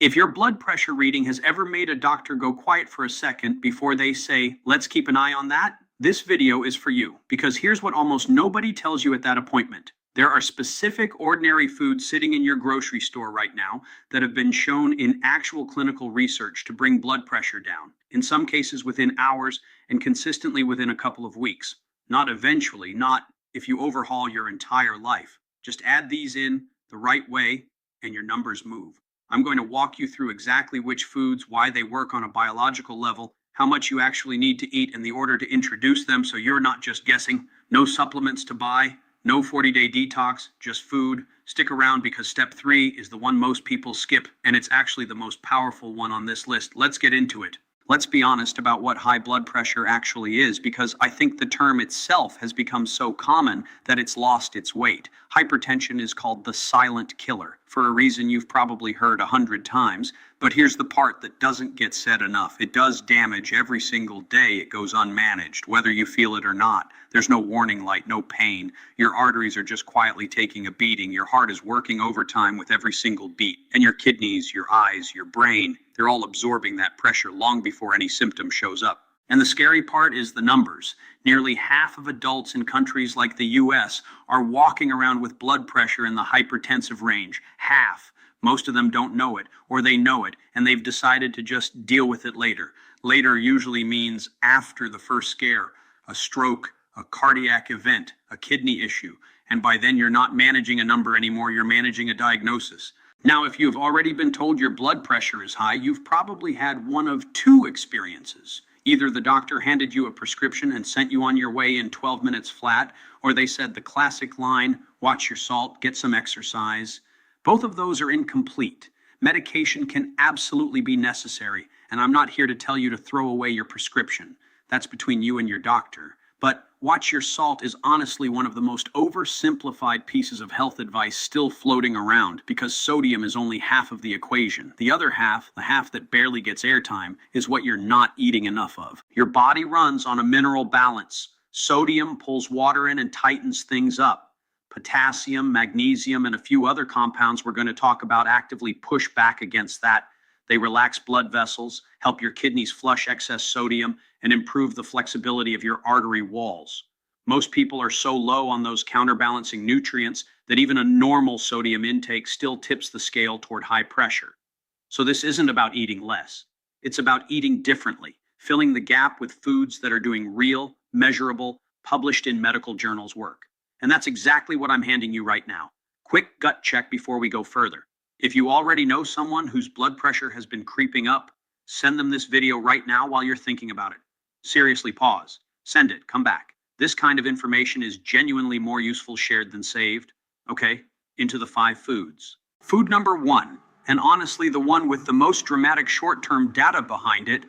If your blood pressure reading has ever made a doctor go quiet for a second before they say, let's keep an eye on that, this video is for you, because here's what almost nobody tells you at that appointment. There are specific ordinary foods sitting in your grocery store right now that have been shown in actual clinical research to bring blood pressure down, in some cases within hours and consistently within a couple of weeks. Not eventually, not if you overhaul your entire life. Just add these in the right way and your numbers move. I'm going to walk you through exactly which foods, why they work on a biological level, how much you actually need to eat, and the order to introduce them so you're not just guessing. No supplements to buy, no 40-day detox, just food. Stick around because step 3 is the one most people skip, and it's actually the most powerful one on this list. Let's get into it. Let's be honest about what high blood pressure actually is, because I think the term itself has become so common that it's lost its weight. Hypertension is called the silent killer, for a reason you've probably heard 100 times. But here's the part that doesn't get said enough. It does damage every single day it goes unmanaged, whether you feel it or not. There's no warning light, no pain. Your arteries are just quietly taking a beating. Your heart is working overtime with every single beat. And your kidneys, your eyes, your brain, they're all absorbing that pressure long before any symptom shows up. And the scary part is the numbers. Nearly half of adults in countries like the US are walking around with blood pressure in the hypertensive range. Half. Most of them don't know it, or they know it, and they've decided to just deal with it later. Later usually means after the first scare, a stroke, a cardiac event, a kidney issue. And by then you're not managing a number anymore, you're managing a diagnosis. Now, if you've already been told your blood pressure is high, you've probably had one of two experiences. Either the doctor handed you a prescription and sent you on your way in 12 minutes flat, or they said the classic line, watch your salt, get some exercise. Both of those are incomplete. Medication can absolutely be necessary, and I'm not here to tell you to throw away your prescription. That's between you and your doctor. But watch your salt is honestly one of the most oversimplified pieces of health advice still floating around, because sodium is only half of the equation. The other half, the half that barely gets airtime, is what you're not eating enough of. Your body runs on a mineral balance. Sodium pulls water in and tightens things up. Potassium, magnesium, and a few other compounds we're going to talk about actively push back against that. They relax blood vessels, help your kidneys flush excess sodium, and improve the flexibility of your artery walls. Most people are so low on those counterbalancing nutrients that even a normal sodium intake still tips the scale toward high pressure. So this isn't about eating less. It's about eating differently, filling the gap with foods that are doing real, measurable, published in medical journals work. And that's exactly what I'm handing you right now. Quick gut check before we go further. If you already know someone whose blood pressure has been creeping up, send them this video right now while you're thinking about it. Seriously, pause. Send it. Come back. This kind of information is genuinely more useful shared than saved. Okay, into the 5 foods. Food number 1, and honestly the one with the most dramatic short-term data behind it,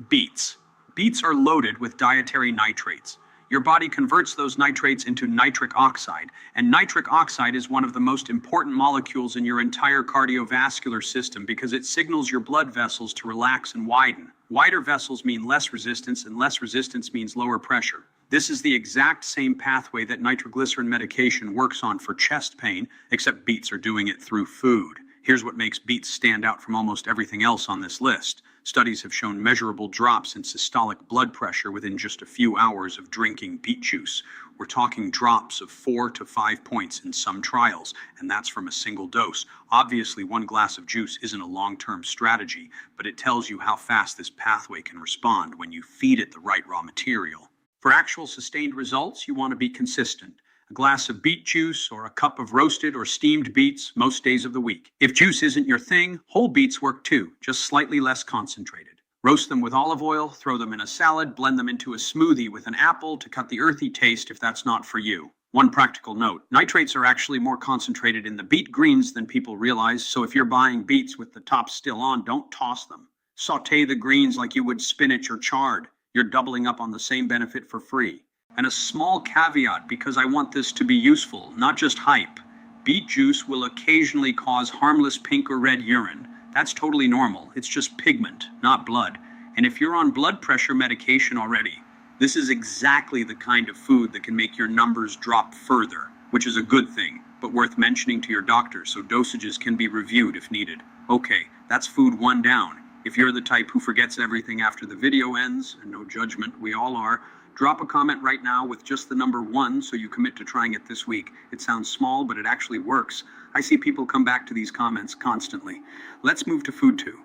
beets. Beets are loaded with dietary nitrates. Your body converts those nitrates into nitric oxide, and nitric oxide is one of the most important molecules in your entire cardiovascular system because it signals your blood vessels to relax and widen. Wider vessels mean less resistance, and less resistance means lower pressure. This is the exact same pathway that nitroglycerin medication works on for chest pain, except beets are doing it through food. Here's what makes beets stand out from almost everything else on this list. Studies have shown measurable drops in systolic blood pressure within just a few hours of drinking beet juice. We're talking drops of 4 to 5 points in some trials, and that's from a single dose. Obviously, one glass of juice isn't a long-term strategy, but it tells you how fast this pathway can respond when you feed it the right raw material. For actual sustained results, you want to be consistent. A glass of beet juice or a cup of roasted or steamed beets most days of the week. If juice isn't your thing, whole beets work too, just slightly less concentrated. Roast them with olive oil, throw them in a salad, blend them into a smoothie with an apple to cut the earthy taste if that's not for you. One practical note, nitrates are actually more concentrated in the beet greens than people realize, so if you're buying beets with the top still on, don't toss them. Saute the greens like you would spinach or chard. You're doubling up on the same benefit for free. And a small caveat, because I want this to be useful, not just hype. Beet juice will occasionally cause harmless pink or red urine. That's totally normal. It's just pigment, not blood. And if you're on blood pressure medication already, this is exactly the kind of food that can make your numbers drop further, which is a good thing, but worth mentioning to your doctor so dosages can be reviewed if needed. Okay, that's food one down. If you're the type who forgets everything after the video ends, and no judgment, we all are, drop a comment right now with just the number 1 so you commit to trying it this week. It sounds small, but it actually works. I see people come back to these comments constantly. Let's move to food 2.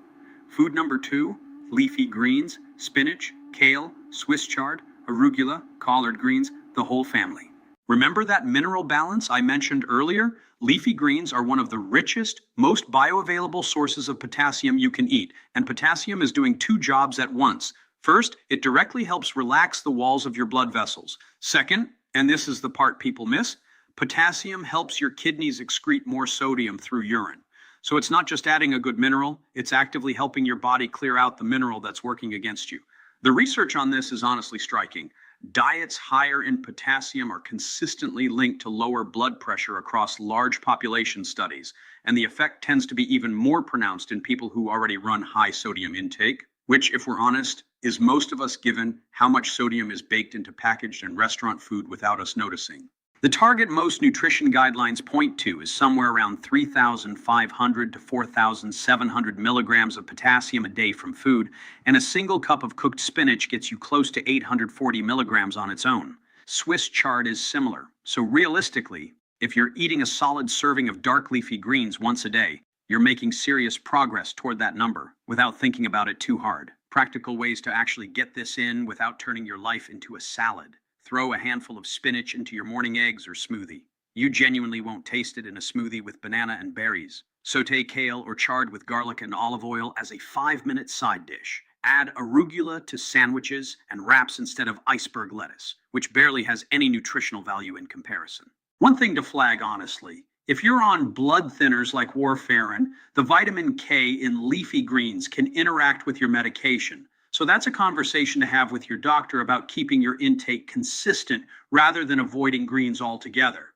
Food number 2, leafy greens, spinach, kale, Swiss chard, arugula, collard greens, the whole family. Remember that mineral balance I mentioned earlier? Leafy greens are one of the richest, most bioavailable sources of potassium you can eat, and potassium is doing 2 jobs at once. First, it directly helps relax the walls of your blood vessels. Second, and this is the part people miss, potassium helps your kidneys excrete more sodium through urine. So it's not just adding a good mineral, it's actively helping your body clear out the mineral that's working against you. The research on this is honestly striking. Diets higher in potassium are consistently linked to lower blood pressure across large population studies, and the effect tends to be even more pronounced in people who already run high sodium intake, which, if we're honest, is most of us given how much sodium is baked into packaged and restaurant food without us noticing. The target most nutrition guidelines point to is somewhere around 3,500 to 4,700 milligrams of potassium a day from food, and a single cup of cooked spinach gets you close to 840 milligrams on its own. Swiss chard is similar, so realistically, if you're eating a solid serving of dark leafy greens once a day, you're making serious progress toward that number without thinking about it too hard. Practical ways to actually get this in without turning your life into a salad. Throw a handful of spinach into your morning eggs or smoothie. You genuinely won't taste it in a smoothie with banana and berries. Sauté kale or chard with garlic and olive oil as a 5-minute side dish. Add arugula to sandwiches and wraps instead of iceberg lettuce, which barely has any nutritional value in comparison. One thing to flag honestly, if you're on blood thinners like warfarin, the vitamin K in leafy greens can interact with your medication. So that's a conversation to have with your doctor about keeping your intake consistent rather than avoiding greens altogether.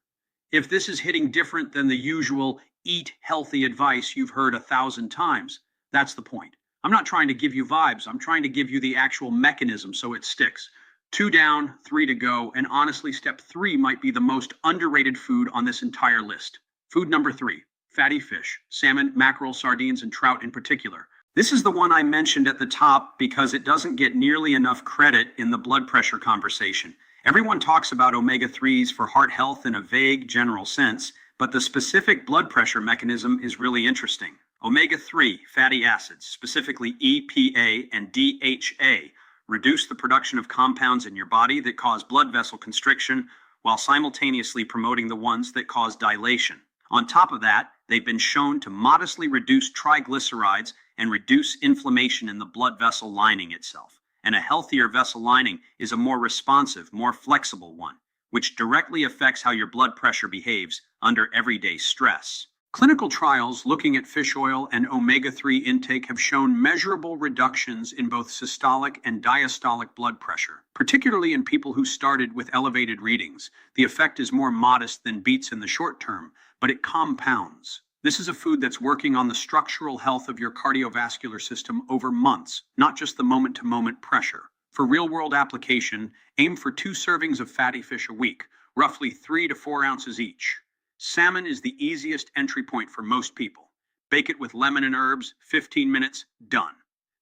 If this is hitting different than the usual eat healthy advice you've heard 1,000 times, that's the point. I'm not trying to give you vibes. I'm trying to give you the actual mechanism so it sticks. 2 down, 3 to go, and honestly, step 3 might be the most underrated food on this entire list. Food number 3, fatty fish, salmon, mackerel, sardines, and trout in particular. This is the one I mentioned at the top because it doesn't get nearly enough credit in the blood pressure conversation. Everyone talks about omega-3s for heart health in a vague, general sense, but the specific blood pressure mechanism is really interesting. Omega-3 fatty acids, specifically EPA and DHA, reduce the production of compounds in your body that cause blood vessel constriction while simultaneously promoting the ones that cause dilation. On top of that, they've been shown to modestly reduce triglycerides and reduce inflammation in the blood vessel lining itself. And a healthier vessel lining is a more responsive, more flexible one, which directly affects how your blood pressure behaves under everyday stress. Clinical trials looking at fish oil and omega-3 intake have shown measurable reductions in both systolic and diastolic blood pressure, particularly in people who started with elevated readings. The effect is more modest than beats in the short term, but it compounds. This is a food that's working on the structural health of your cardiovascular system over months, not just the moment-to-moment pressure. For real-world application, aim for 2 servings of fatty fish a week, roughly 3 to 4 ounces each. Salmon is the easiest entry point for most people. Bake it with lemon and herbs, 15 minutes, done.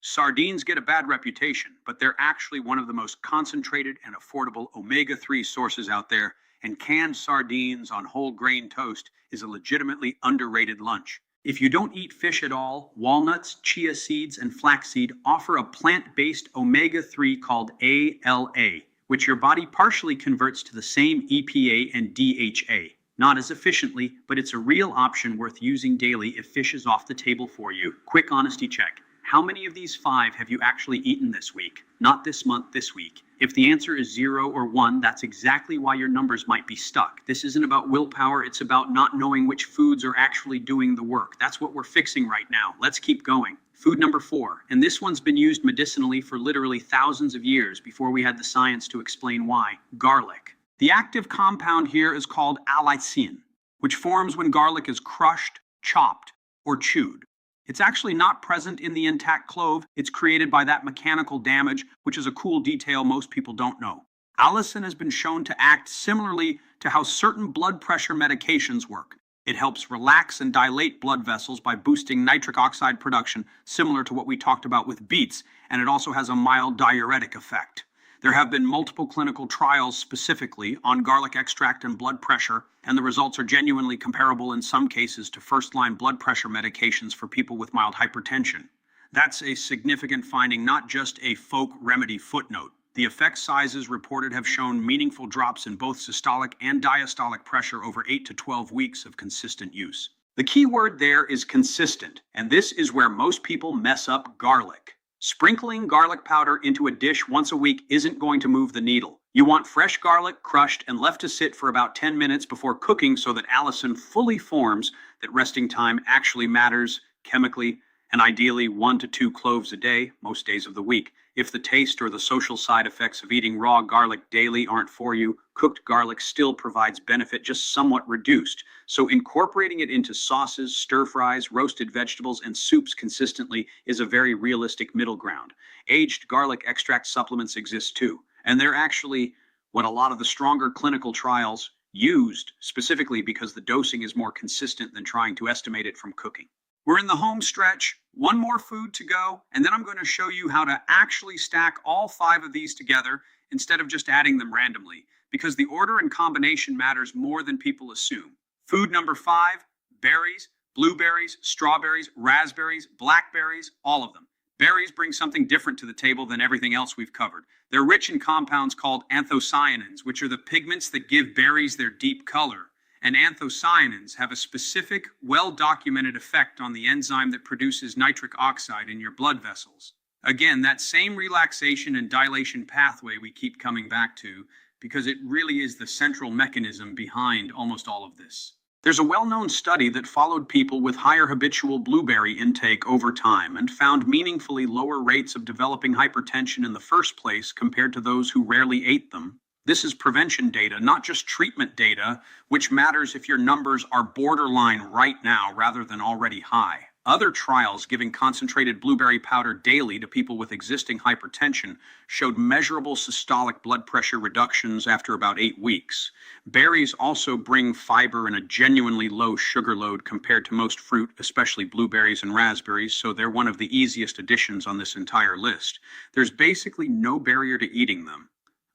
Sardines get a bad reputation, but they're actually one of the most concentrated and affordable omega-3 sources out there, and canned sardines on whole grain toast is a legitimately underrated lunch. If you don't eat fish at all, walnuts, chia seeds, and flaxseed offer a plant-based omega-3 called ALA, which your body partially converts to the same EPA and DHA. Not as efficiently, but it's a real option worth using daily if fish is off the table for you. Quick honesty check. How many of these 5 have you actually eaten this week? Not this month, this week. If the answer is 0 or 1, that's exactly why your numbers might be stuck. This isn't about willpower, it's about not knowing which foods are actually doing the work. That's what we're fixing right now. Let's keep going. Food number 4, and this one's been used medicinally for literally thousands of years before we had the science to explain why. Garlic. The active compound here is called allicin, which forms when garlic is crushed, chopped, or chewed. It's actually not present in the intact clove. It's created by that mechanical damage, which is a cool detail most people don't know. Allicin has been shown to act similarly to how certain blood pressure medications work. It helps relax and dilate blood vessels by boosting nitric oxide production, similar to what we talked about with beets, and it also has a mild diuretic effect. There have been multiple clinical trials specifically on garlic extract and blood pressure, and the results are genuinely comparable in some cases to first-line blood pressure medications for people with mild hypertension. That's a significant finding, not just a folk remedy footnote. The effect sizes reported have shown meaningful drops in both systolic and diastolic pressure over 8 to 12 weeks of consistent use. The key word there is consistent, and this is where most people mess up garlic. Sprinkling garlic powder into a dish once a week isn't going to move the needle. You want fresh garlic crushed and left to sit for about 10 minutes before cooking so that allicin fully forms, that resting time actually matters chemically, and ideally 1 to 2 cloves a day, most days of the week. If the taste or the social side effects of eating raw garlic daily aren't for you, cooked garlic still provides benefit, just somewhat reduced. So incorporating it into sauces, stir-fries, roasted vegetables, and soups consistently is a very realistic middle ground. Aged garlic extract supplements exist too, and they're actually what a lot of the stronger clinical trials used, specifically because the dosing is more consistent than trying to estimate it from cooking. We're in the home stretch, one more food to go, and then I'm going to show you how to actually stack all 5 of these together instead of just adding them randomly, because the order and combination matters more than people assume. Food number 5, berries, blueberries, strawberries, raspberries, blackberries, all of them. Berries bring something different to the table than everything else we've covered. They're rich in compounds called anthocyanins, which are the pigments that give berries their deep color. And anthocyanins have a specific, well-documented effect on the enzyme that produces nitric oxide in your blood vessels. Again, that same relaxation and dilation pathway we keep coming back to, because it really is the central mechanism behind almost all of this. There's a well-known study that followed people with higher habitual blueberry intake over time and found meaningfully lower rates of developing hypertension in the first place compared to those who rarely ate them. This is prevention data, not just treatment data, which matters if your numbers are borderline right now rather than already high. Other trials giving concentrated blueberry powder daily to people with existing hypertension showed measurable systolic blood pressure reductions after about 8 weeks. Berries also bring fiber and a genuinely low sugar load compared to most fruit, especially blueberries and raspberries, so they're one of the easiest additions on this entire list. There's basically no barrier to eating them.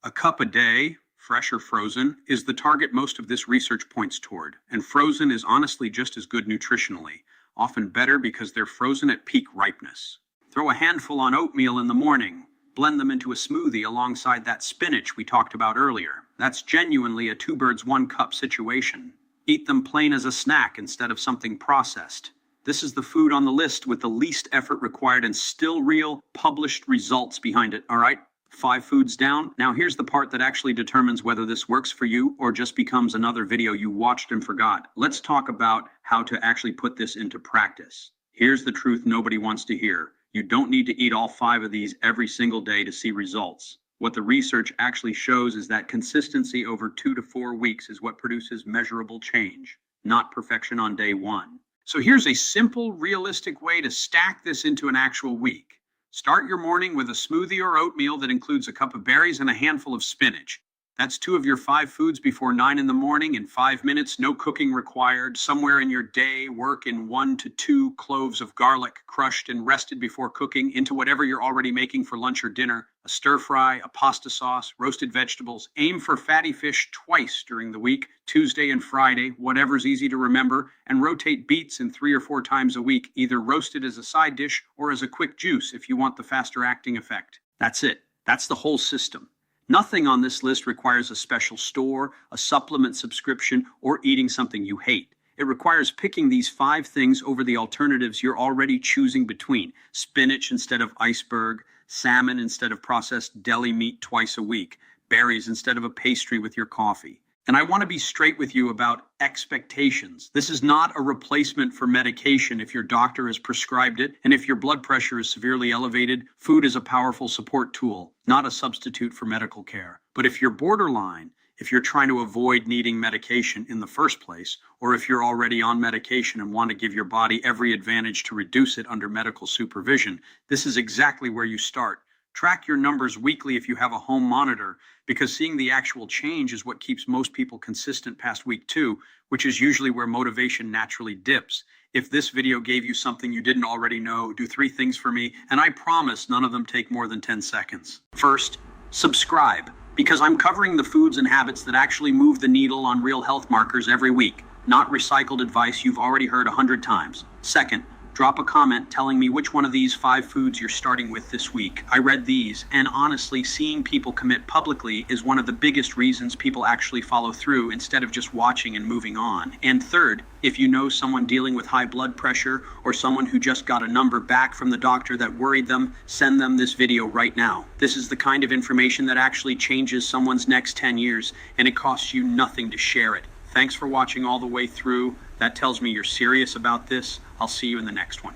A cup a day, fresh or frozen, is the target most of this research points toward, and frozen is honestly just as good nutritionally, often better because they're frozen at peak ripeness. Throw a handful on oatmeal in the morning, blend them into a smoothie alongside that spinach we talked about earlier. That's genuinely a 2 birds 1 cup situation. Eat them plain as a snack instead of something processed. This is the food on the list with the least effort required and still real, published results behind it, all right? 5 foods down. Now here's the part that actually determines whether this works for you or just becomes another video you watched and forgot. Let's talk about how to actually put this into practice. Here's the truth nobody wants to hear. You don't need to eat all 5 of these every single day to see results. What the research actually shows is that consistency over 2 to 4 weeks is what produces measurable change, not perfection on day 1. So here's a simple, realistic way to stack this into an actual week. Start your morning with a smoothie or oatmeal that includes a cup of berries and a handful of spinach. That's 2 of your 5 foods before 9 in the morning in 5 minutes, no cooking required. Somewhere in your day, work in 1 to 2 cloves of garlic crushed and rested before cooking into whatever you're already making for lunch or dinner. A stir fry, a pasta sauce, roasted vegetables. Aim for fatty fish twice during the week, Tuesday and Friday, whatever's easy to remember, and rotate beets in 3 or 4 times a week, either roasted as a side dish or as a quick juice if you want the faster acting effect. That's it. That's the whole system. Nothing on this list requires a special store, a supplement subscription, or eating something you hate. It requires picking these 5 things over the alternatives you're already choosing between. Spinach instead of iceberg, salmon instead of processed deli meat twice a week, berries instead of a pastry with your coffee. And I want to be straight with you about expectations. This is not a replacement for medication if your doctor has prescribed it, and if your blood pressure is severely elevated, food is a powerful support tool, not a substitute for medical care. But if you're borderline, if you're trying to avoid needing medication in the first place, or if you're already on medication and want to give your body every advantage to reduce it under medical supervision, this is exactly where you start. Track your numbers weekly if you have a home monitor, because seeing the actual change is what keeps most people consistent past week 2, which is usually where motivation naturally dips. If this video gave you something you didn't already know, do 3 things for me, and I promise none of them take more than 10 seconds. First, subscribe, because I'm covering the foods and habits that actually move the needle on real health markers every week, not recycled advice you've already heard 100 times. Second, drop a comment telling me which one of these 5 foods you're starting with this week. I read these, and honestly, seeing people commit publicly is one of the biggest reasons people actually follow through instead of just watching and moving on. And third, if you know someone dealing with high blood pressure or someone who just got a number back from the doctor that worried them, send them this video right now. This is the kind of information that actually changes someone's next 10 years, and it costs you nothing to share it. Thanks for watching all the way through. That tells me you're serious about this. I'll see you in the next one.